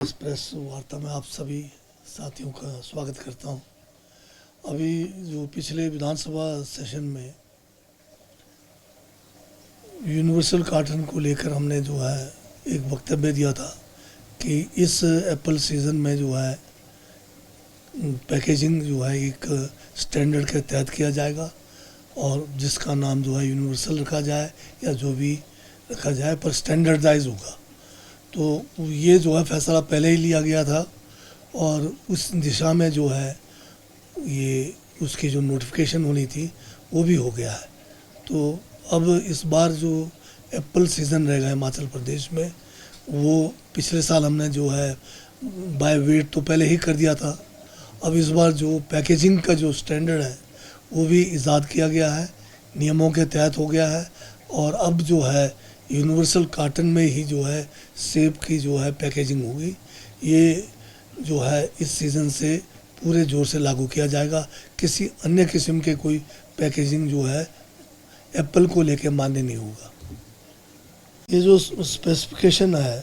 इस प्रेस वार्ता में आप सभी साथियों का स्वागत करता हूं। अभी जो पिछले विधानसभा सेशन में यूनिवर्सल कार्टन को लेकर हमने जो है एक वक्तव्य दिया था कि इस एप्पल सीज़न में जो है पैकेजिंग जो है एक स्टैंडर्ड के तहत किया जाएगा और जिसका नाम जो है यूनिवर्सल रखा जाए या जो भी रखा जाए पर स्टैंडर्डाइज होगा। तो ये जो है फैसला पहले ही लिया गया था और उस दिशा में जो है ये उसकी जो नोटिफिकेशन होनी थी वो भी हो गया है। तो अब इस बार जो एप्पल सीज़न रहेगा हिमाचल प्रदेश में वो पिछले साल हमने जो है बाय वेट तो पहले ही कर दिया था। अब इस बार जो पैकेजिंग का जो स्टैंडर्ड है वो भी इजाद किया गया है, नियमों के तहत हो गया है और अब जो है यूनिवर्सल कार्टन में ही जो है सेब की जो है पैकेजिंग होगी। ये जो है इस सीज़न से पूरे ज़ोर से लागू किया जाएगा। किसी अन्य किस्म के कोई पैकेजिंग जो है एप्पल को लेके मान्य नहीं होगा। ये जो स्पेसिफिकेशन है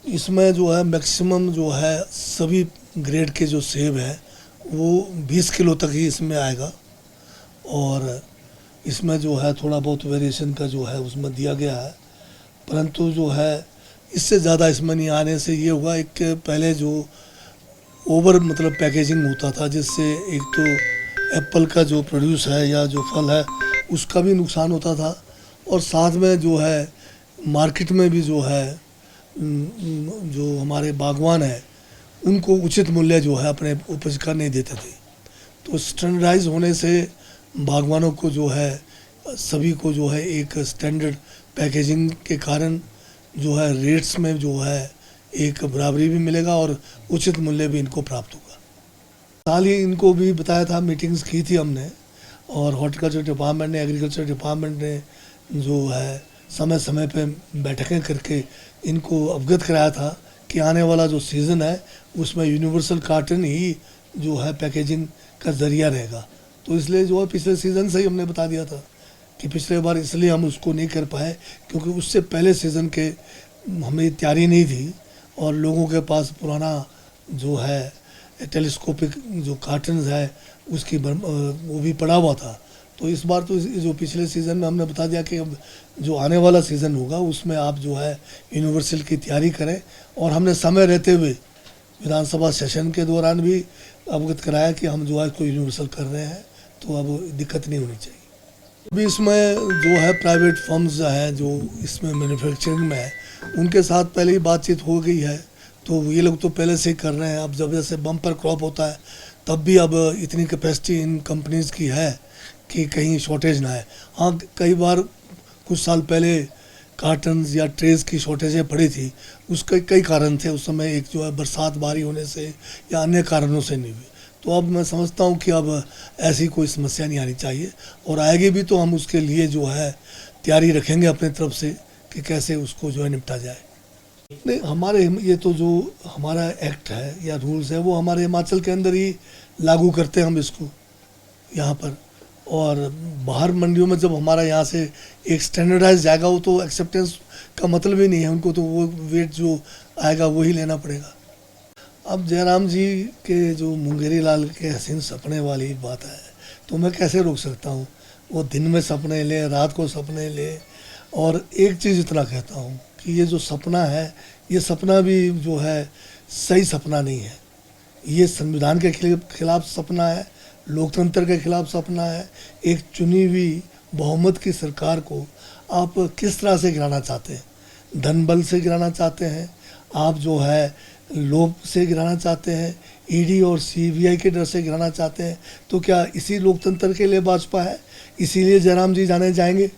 इसमें जो है मैक्सिमम जो है सभी ग्रेड के जो सेब है वो 20 किलो तक ही इसमें आएगा और इसमें जो है थोड़ा बहुत वेरिएशन का जो है उसमें दिया गया है, परंतु जो है इससे ज़्यादा इसमें नहीं आने से ये हुआ एक पहले जो ओवर मतलब पैकेजिंग होता था जिससे एक तो एप्पल का जो प्रोड्यूस है या जो फल है उसका भी नुकसान होता था और साथ में जो है मार्केट में भी जो है जो हमारे बागवान है उनको उचित मूल्य जो है अपने उपज का नहीं देते थे। तो स्टैंडर्डाइज होने से बागवानों को जो है सभी को जो है एक स्टैंडर्ड पैकेजिंग के कारण जो है रेट्स में जो है एक बराबरी भी मिलेगा और उचित मूल्य भी इनको प्राप्त होगा। साल ही इनको भी बताया था, मीटिंग्स की थी हमने और हॉर्टिकल्चर डिपार्टमेंट ने एग्रीकल्चर डिपार्टमेंट ने जो है समय समय पे बैठकें करके इनको अवगत कराया था कि आने वाला जो सीज़न है उसमें यूनिवर्सल कार्टन ही जो है पैकेजिंग का ज़रिया रहेगा। तो इसलिए जो है पिछले सीज़न से ही हमने बता दिया था कि पिछले बार इसलिए हम उसको नहीं कर पाए क्योंकि उससे पहले सीज़न के हमें तैयारी नहीं थी और लोगों के पास पुराना जो है टेलीस्कोपिक जो कार्टन्स है उसकी वो भी पड़ा हुआ था। तो इस बार तो जो पिछले सीज़न में हमने बता दिया कि अब जो आने वाला सीज़न होगा उसमें आप जो है यूनिवर्सल की तैयारी करें और हमने समय रहते हुए विधानसभा सेशन के दौरान भी अवगत कराया कि हम जो है इसको यूनिवर्सल कर रहे हैं, तो अब दिक्कत नहीं होनी चाहिए। अभी इसमें जो है प्राइवेट फर्म्स हैं जो इसमें मैन्युफैक्चरिंग में है उनके साथ पहले ही बातचीत हो गई है, तो ये लोग तो पहले से ही कर रहे हैं। अब जब जैसे बम्पर क्रॉप होता है तब भी अब इतनी कैपेसिटी इन कंपनीज़ की है कि कहीं शॉर्टेज ना है। हाँ, कई बार कुछ साल पहले कार्टन्स या ट्रेस की शॉर्टेजें पड़ी थी, उसके कई कारण थे उस समय। एक जो है बरसात भारी होने से या अन्य कारणों से नहीं हुई। तो अब मैं समझता हूँ कि अब ऐसी कोई समस्या नहीं आनी चाहिए और आएगी भी तो हम उसके लिए जो है तैयारी रखेंगे अपनी तरफ से कि कैसे उसको जो है निपटा जाए। नहीं, हमारे ये तो जो हमारा एक्ट है या रूल्स है वो हमारे हिमाचल के अंदर ही लागू करते हैं हम इसको यहाँ पर, और बाहर मंडियों में जब हमारा यहाँ से एक स्टैंडर्डाइज जाएगा वो तो एक्सेप्टेंस का मतलब ही नहीं है, उनको तो वो वेट जो आएगा वही लेना पड़ेगा। अब जयराम जी के जो मुंगेरी लाल के हसीन सपने वाली बात है तो मैं कैसे रोक सकता हूँ। वो दिन में सपने ले, रात को सपने ले, और एक चीज़ इतना कहता हूँ कि ये जो सपना है ये सपना भी जो है सही सपना नहीं है। ये संविधान के खिलाफ सपना है, लोकतंत्र के खिलाफ सपना है। एक चुनी हुई बहुमत की सरकार को आप किस तरह से गिराना चाहते हैं? धन बल से गिराना चाहते हैं, आप जो है लोभ से गिराना चाहते हैं, ईडी और सीबीआई के डर से गिराना चाहते हैं। तो क्या इसी लोकतंत्र के लिए भाजपा है? इसीलिए जयराम जी जाने जाएंगे?